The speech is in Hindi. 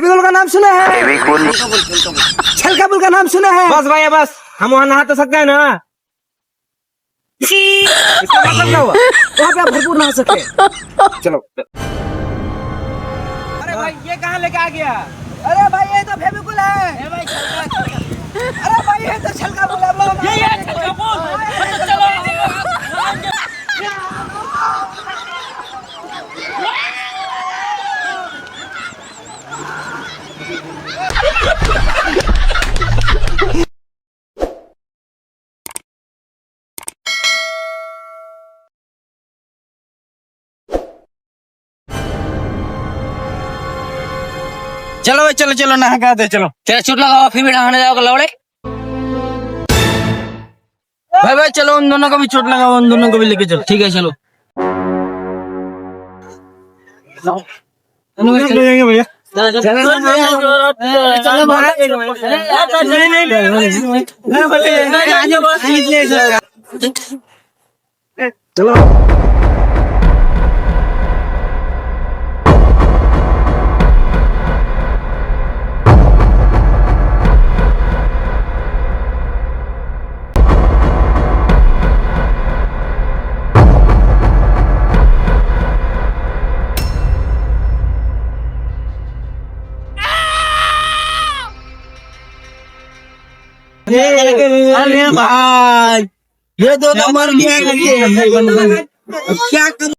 फेविकोल का नाम सुना है? छलकाबुल का नाम सुना है? बस भैया बस, हम वहाँ नहा तो सकते हैं ना? इसका मतलब क्या हुआ? वहाँ पे आप भरपूर नहा सके। चलो। अरे भाई ये कहाँ लेके आ गया? अरे भाई ये तो फेविकोल है। अरे भाई ये तो छलकाबुल है। चलो भाई चलो चलो नहा के आते हैं, चलो। तेरा चोट लगाओ फिर भी नहाने जाओगे लौड़े। भाई भाई चलो, उन दोनों को भी चोट लगाओ, उन दोनों को भी लेके चलो। ठीक है चलो। ले जाएंगे भैया। चलो। अरे भाई ये तो मर गया। क्या करूं?